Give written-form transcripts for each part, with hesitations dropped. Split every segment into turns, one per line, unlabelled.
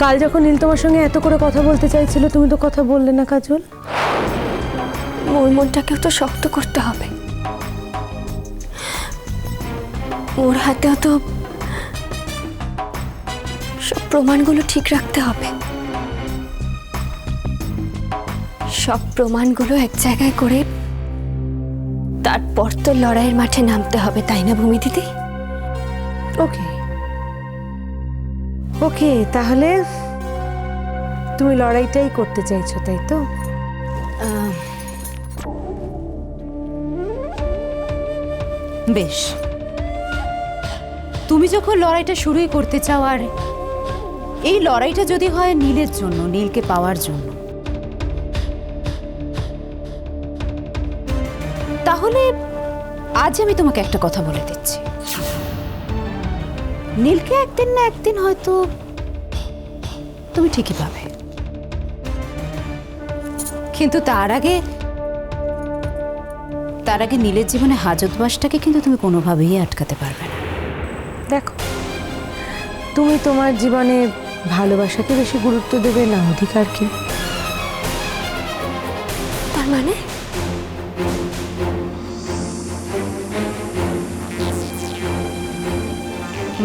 কাল যখন নীল তোমার সঙ্গে এত করে কথা বলতে চাইছিল তুমি তো কথা বললে না কাজল।
ওর মনটাকেও তো শক্ত করতে হবে, ওর হাতেও তো সব প্রমাণগুলো ঠিক রাখতে হবে। সব প্রমাণগুলো এক জায়গায় করে তারপর তো লড়াইয়ের মাঠে নামতে হবে, তাই না ভূমি দিদি?
ওকে ওকে, তাহলে তুমি লড়াইটাই করতে চাইছো, তাই তো?
বেশ, তুমি যখন লড়াইটা শুরুই করতে চাও, আর এই লড়াইটা যদি হয় নীলের জন্য, নীলকে পাওয়ার জন্য, তাহলে আজ আমি তোমাকে একটা কথা বলে দিচ্ছি। নীলকে একদিন না একদিন হয়তো তুমি ঠিকই পাবে, কিন্তু তার আগে নীলের জীবনে হাজতবাসটাকে কিন্তু তুমি কোনোভাবেই আটকাতে পারবে না।
দেখো, তুমি তোমার জীবনে ভালোবাসাকে বেশি গুরুত্ব দেবে না অধিকারকে?
তার মানে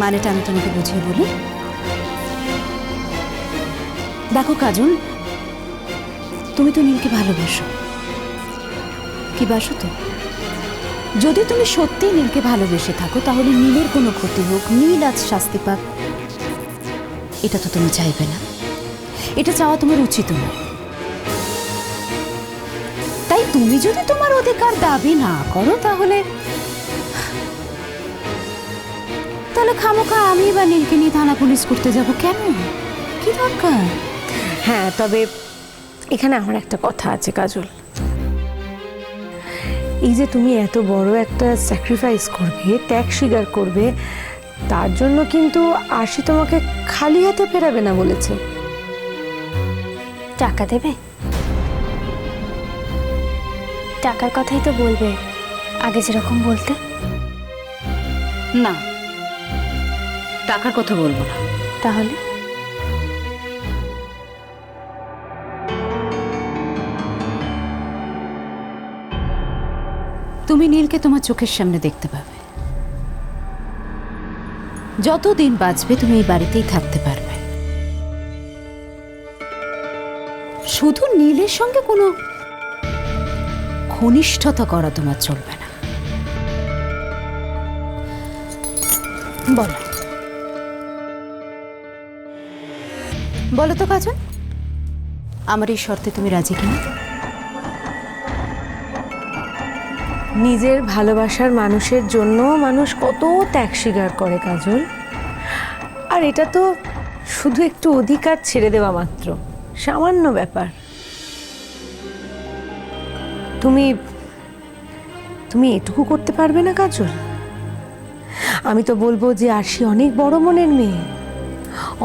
মানেটা আমি তোমাকে বুঝিয়ে বলি। দেখো কাজল, তুমি তো নীলকে ভালোবাসো, কি বাসো তো? যদি তুমি সত্যি নীলকে ভালোবেসে থাকো, তাহলে নীলের কোনো ক্ষতি হোক, নীল আজ শাস্তি পাক, এটা তো তুমি চাইবে না। এটা চাওয়া তোমার উচিত নয়। তাই তুমি যদি তোমার অধিকার দাবি না করো, তাহলে খামোখা আমি বা নীলকে নিয়ে থানা পুলিশ করতে যাব কেন? কি দরকার?
হ্যাঁ, তবে এখানে আমার একটা কথা আছে কাজল। এই যে তুমি এত বড় একটা স্যাক্রিফাইস করবে, ত্যাগ স্বীকার করবে, তার জন্য কিন্তু আশি তোমাকে খালি হাতে ফেরাবে না বলেছে।
টাকা দেবে? টাকার কথাই তো বলবে, আগে যেরকম বলতে।
না, টাকার কথা বলবো না।
তাহলে
তুমি নীলকে তোমার চোখের সামনে দেখতে পাবে, যতদিন বাঁচবে তুমি এই বাড়িতেই থাকতে পারবে। শুধু নীলের সঙ্গে কোনো ঘনিষ্ঠতা করা তোমার চলবে না। বলো বলো তো কাজল, আমার এই শর্তে তুমি রাজি কিনা?
নিজের ভালোবাসার মানুষের জন্য মানুষ কত ত্যাগ স্বীকার করে কাজল, আর এটা তো শুধু একটু অধিকার ছেড়ে দেওয়া মাত্র, সামান্য ব্যাপার। তুমি তুমি এটুকু করতে পারবে না কাজল? আমি তো বলবো যে আরশি অনেক বড় মনের মেয়ে,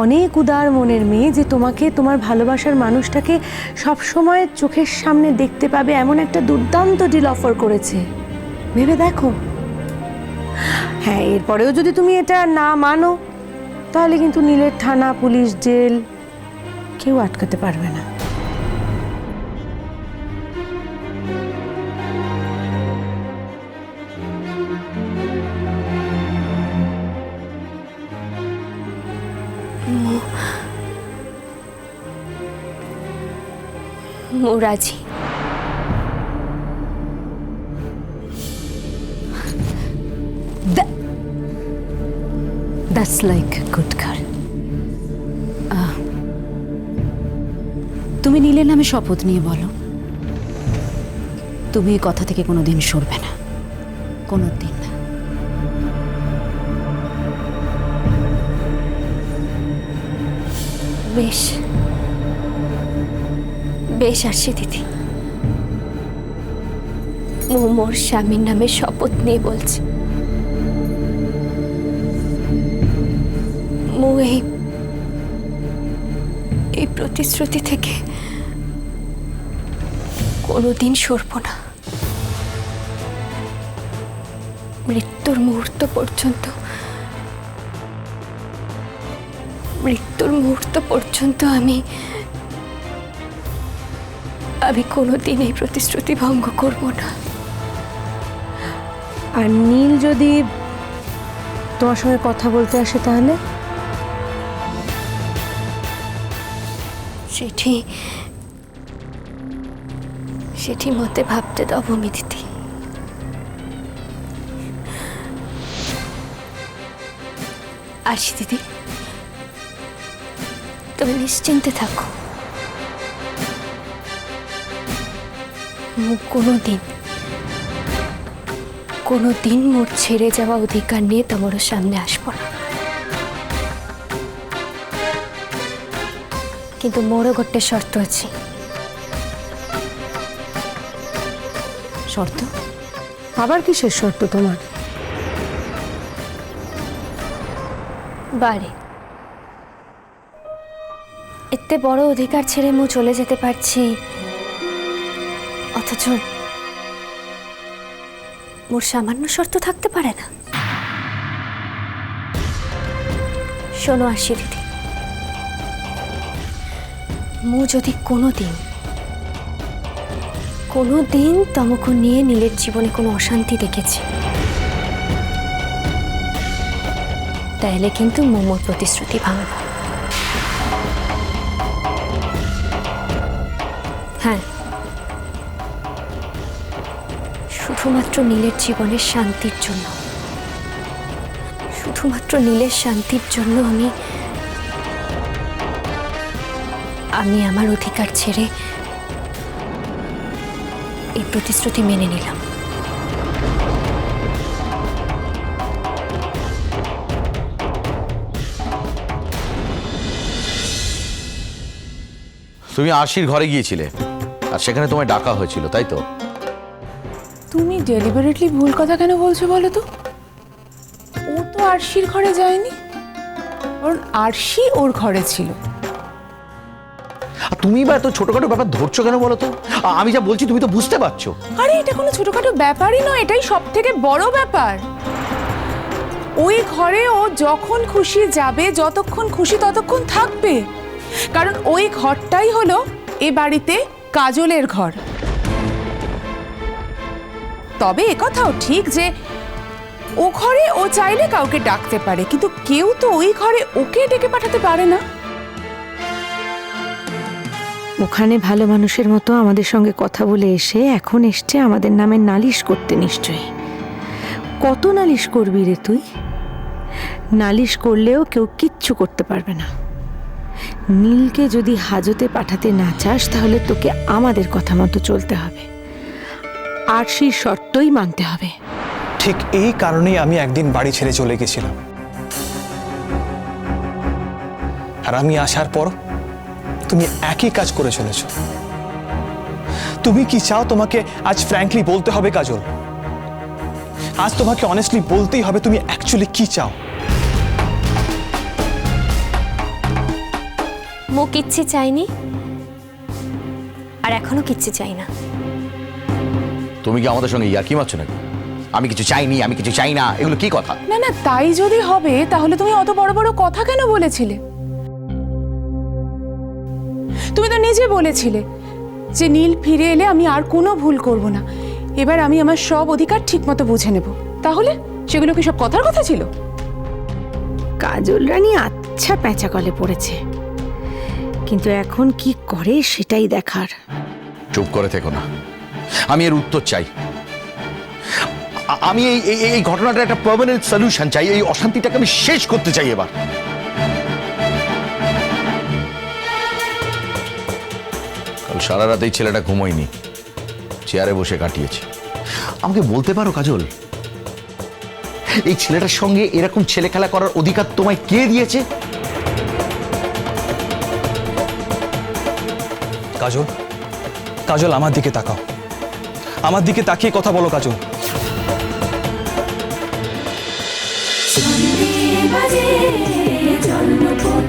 অনেক উদার মনের মেয়ে, যে তোমাকে, তোমার ভালোবাসার মানুষটাকে সব সময় চোখের সামনে দেখতে পাবে এমন একটা দুর্দান্ত ডিল অফার করেছে। ভেবে দেখো। হ্যাঁ, এরপরেও যদি তুমি এটা না মানো, তাহলে কিন্তু নীলের থানা, পুলিশ, জেল কেউ আটকাতে পারবে না।
রাজি।
That's like a good girl. তুমি নীলের নামে শপথ নিয়ে বলো, তুমি এই কথা থেকে কোনোদিন সরবে না, কোনোদিন না।
বেশ বেশ আসছি দিদি, মোর স্বামীর নামে শপথ নিয়ে বলছি, মো এই প্রতিশ্রুতি থেকে কোনোদিন সরব না। মৃত্যুর মুহূর্ত পর্যন্ত মৃত্যুর মুহূর্ত পর্যন্ত আমি কোনোদিন এই প্রতিশ্রুতি ভঙ্গ করব না।
আর নীল যদি তোমার সঙ্গে কথা বলতে আসে তাহলে?
সেটি মতে ভাবতে দাও ভূমি দিদি। আরশি দিদি, তুমি নিশ্চিন্তে থাকো। মুখ কোনোদিন মোর ছেড়ে যাওয়া অধিকার নিয়ে তোমার সামনে আসবো না। কিন্তু মোরও গোটে শর্ত আছে।
শর্ত? আবার কিসের শর্ত তোমার?
বারে এতে বড় অধিকার ছেড়ে মু চলে যেতে পারছি, অথচ মোর সামান্য শর্ত থাকতে পারে না। শোনো আরশি দিদি, মু যদি কোনোদিন তমকু নিয়ে নীলের জীবনে কোনো অশান্তি দেখেছি, তাহলে কিন্তু মোর প্রতিশ্রুতি ভাঙব। হ্যাঁ, শুধুমাত্র নীলের জীবনের শান্তির জন্য, শুধুমাত্র নীলের শান্তির জন্য আমি আমার অধিকার ছেড়ে এই প্রতিশ্রুতি মেনে নিলাম।
তুমি আরশির ঘরে গিয়েছিলে আর সেখানে তোমায় ডাকা হয়েছিল, তাই তো?
তুমি ডেলিবারেটলি ভুল কথা কেন বলছো বলো তো? ও তো আরশির ঘরে যায়নি, কারণ আরশি ওর ঘরে ছিল।
আর তুমি বা এত ছোটখাটো ব্যাপার ধরছো কেন বলো তো? আমি যা বলছি তুমি তো বুঝতে পারছো।
আরে এটা কোনো ছোটখাটো ব্যাপারই নয়, এটাই সব থেকে বড় ব্যাপার। ওই ঘরে ও যখন খুশি যাবে, যতক্ষণ খুশি ততক্ষণ থাকবে, কারণ ওই ঘরটাই হলো এ বাড়িতে কাজলের ঘর। তবে একথাও ঠিক যে ও ঘরে ও চাইলে কাউকে ডাকতে পারে, কিন্তু কেউ তো ওই ঘরে ওকে ডেকে পাঠাতে পারে না।
ওখানে ভালো মানুষের মতো আমাদের সঙ্গে কথা বলে এসে এখন এসছে আমাদের নামে নালিশ করতে। নিশ্চয়ই কত নালিশ করবি রে তুই? নালিশ করলেও কেউ কিচ্ছু করতে পারবে না। নীলকে যদি হাজতে পাঠাতে না চাস তাহলে তোকে আমাদের কথা মতো চলতে হবে, আরশির শর্তই মানতে হবে।
ঠিক এই কারণেই আমি একদিন বাড়ি ছেড়ে চলে গেছিলাম, আর আমি আসার পর তুমি একই কাজ করে চলেছ। তুমি কি চাও তোমাকে আজ ফ্র্যাঙ্কলি বলতে হবে কাজল? আজ তোমাকে অনেস্টলি বলতেই হবে তুমি অ্যাকচুয়ালি কি চাও।
মু কিচ্ছু চাইনি, আর এখনো কিচ্ছু চাই না।
তুমি কি আমাদের সঙ্গে ইয়ার্কি মারছো নাকি? আমি কিছু চাইনি, আমি কিছু চাই না, এগুলো কি কথা?
না না, তাই যদি হবে তাহলে তুমি অত বড় বড় কথা কেন বলেছিলে? তুমি তো নিজে বলেছিলে যে নীল ফিরে এলে আমি আর কোনো ভুল করব না, এবার আমি আমার সব অধিকার ঠিকমতো বুঝে নেব। তাহলে সেগুলো কি সব কথার কথা ছিল?
কাজল রানী আচ্ছা প্যাঁচা কলে পড়েছে, কিন্তু এখন কি করে সেটাই দেখার।
চুপ করে থেকো না, আমি এর উত্তর চাই। আমি এই ঘটনাটার একটা পার্মানেন্ট সলিউশন চাই। এই অশান্তিটাকে আমি শেষ করতে চাই এবার। কাল সারা রাত এই ছেলেটা ঘুমোয়নি, চেয়ারে বসে কাটিয়েছে। আমাকে বলতে পারো কাজল, এই ছেলেটার সঙ্গে এরকম ছেলে খেলা করার অধিকার তোমায় কে দিয়েছে?
কাজল, কাজল আমার দিকে তাকাও, আমার দিকে তাকিয়ে কথা বলো কাজল।
বাজে জন্মপথ